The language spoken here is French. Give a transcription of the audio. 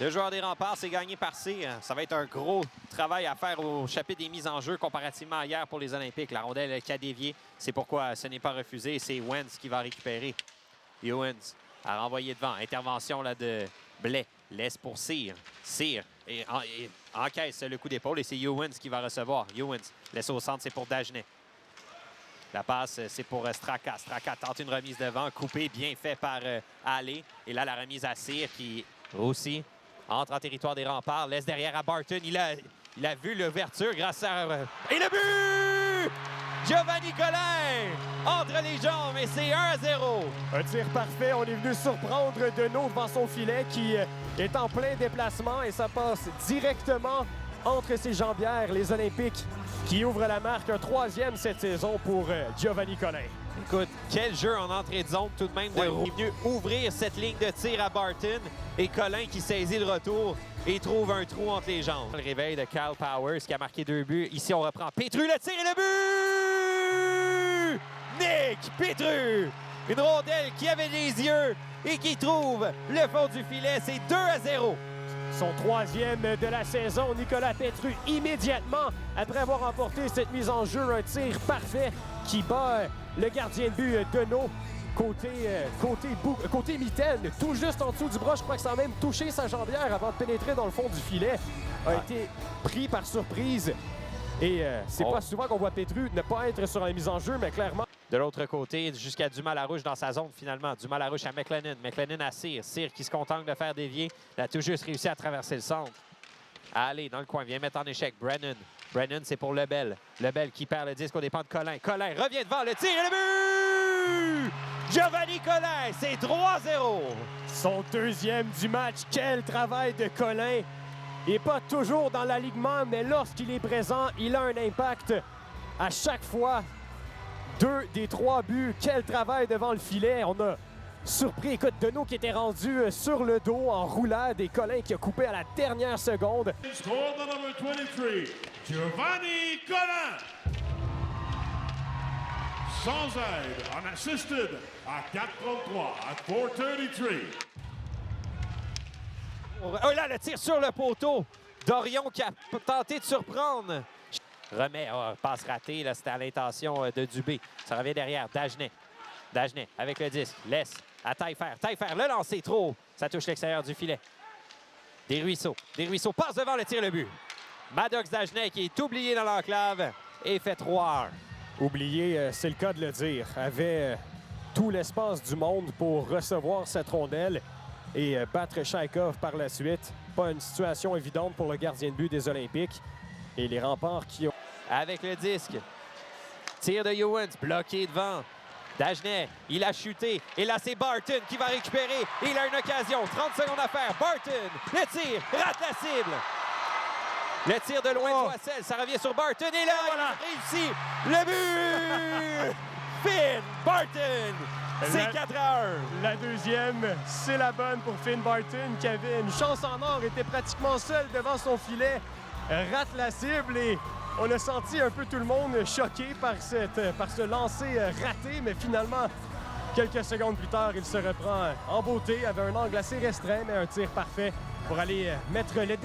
Le joueur des Remparts, c'est gagné par C. Ça va être un gros travail à faire au chapitre des mises en jeu comparativement à hier pour les Olympiques. La rondelle qui a dévié, c'est pourquoi ce n'est pas refusé. C'est Wentz qui va récupérer. Ewens a renvoyé devant. Intervention là, de Blais. Laisse pour Cyr. Cyr encaisse le coup d'épaule et c'est Ewens qui va recevoir. Ewens laisse au centre, c'est pour Dagenet. La passe, c'est pour Straka. Straka tente une remise devant, coupé, bien fait par Allé. Et là, la remise à Cyr qui aussi entre en territoire des Remparts, laisse derrière à Barton. Il a vu l'ouverture grâce à... Et le but! Giovanni Collin entre les jambes et c'est 1-0. Un tir parfait. On est venu surprendre Deneau devant son filet qui est en plein déplacement et ça passe directement entre ses jambières. Les Olympiques qui ouvrent la marque, un 3e cette saison pour Giovanni Collin. Écoute, quel jeu en entrée de zone tout de même. Il est venu ouvrir cette ligne de tir à Barton et Collin qui saisit le retour et trouve un trou entre les jambes. Le réveil de Kyle Powers qui a marqué 2 buts. Ici, on reprend Petru, le tir et le but! Nick Petru! Une rondelle qui avait les yeux et qui trouve le fond du filet. C'est 2-0. Son 3e de la saison, Nicolas Petru, immédiatement après avoir emporté cette mise en jeu, un tir parfait qui bat le gardien de but Deneau côté mitaine, tout juste en dessous du bras. Je crois que ça a même touché sa jambière avant de pénétrer dans le fond du filet. A été pris par surprise. Et c'est pas souvent qu'on voit Petru ne pas être sur la mise en jeu, mais clairement. De l'autre côté, jusqu'à Dumas-Larouche dans sa zone finalement. Dumas-Larouche à McLennan. McLennan à Cyr. Cyr qui se contente de faire dévier. Il a tout juste réussi à traverser le centre. Allez, dans le coin, vient mettre en échec Brennan. Brennan, c'est pour Lebel. Lebel qui perd le disque aux dépens de Collin. Collin revient devant le tir et le but! Giovanni Collin, c'est 3-0. Son 2e du match. Quel travail de Collin. Il n'est pas toujours dans l'alignement, mais lorsqu'il est présent, il a un impact à chaque fois. 2 des 3 buts. Quel travail devant le filet. On a surpris, écoute, Deneau qui était rendu sur le dos en roulade et Collin qui a coupé à la dernière seconde. Score the number 23, Giovanni Collin. Sans aide, unassisted, à 4:33, à 4:33. Oh là, le tir sur le poteau. Dorion qui a tenté de surprendre. Remet, passe ratée, là, c'était à l'intention de Dubé. Ça revient derrière, Dagenet. Dagenet avec le disque, laisse à Taillefer. Taillefer, le lancer trop. Ça touche l'extérieur du filet. Desruisseaux passe devant le tir, le but. Maddox Dagenet qui est oublié dans l'enclave et fait 3-1. Oublié, c'est le cas de le dire. Avait tout l'espace du monde pour recevoir cette rondelle et battre Chaikov par la suite. Pas une situation évidente pour le gardien de but des Olympiques. Et les Remparts qui ont... Avec le disque. Tir de Ewens, bloqué devant. Dagenet, il a chuté. Et là, c'est Barton qui va récupérer. Et il a une occasion. 30 secondes à faire. Barton, le tir, rate la cible. Le tir de loin de Boissel, ça revient sur Barton. Et là, voilà, il réussit le but! Finn Barton! C'est 4-1. La 2e, c'est la bonne pour Finn Barton qui avait une chance en or, était pratiquement seul devant son filet. Rate la cible et on a senti un peu tout le monde choqué par ce lancer raté, mais finalement, quelques secondes plus tard, il se reprend en beauté, avait un angle assez restreint, mais un tir parfait pour aller mettre le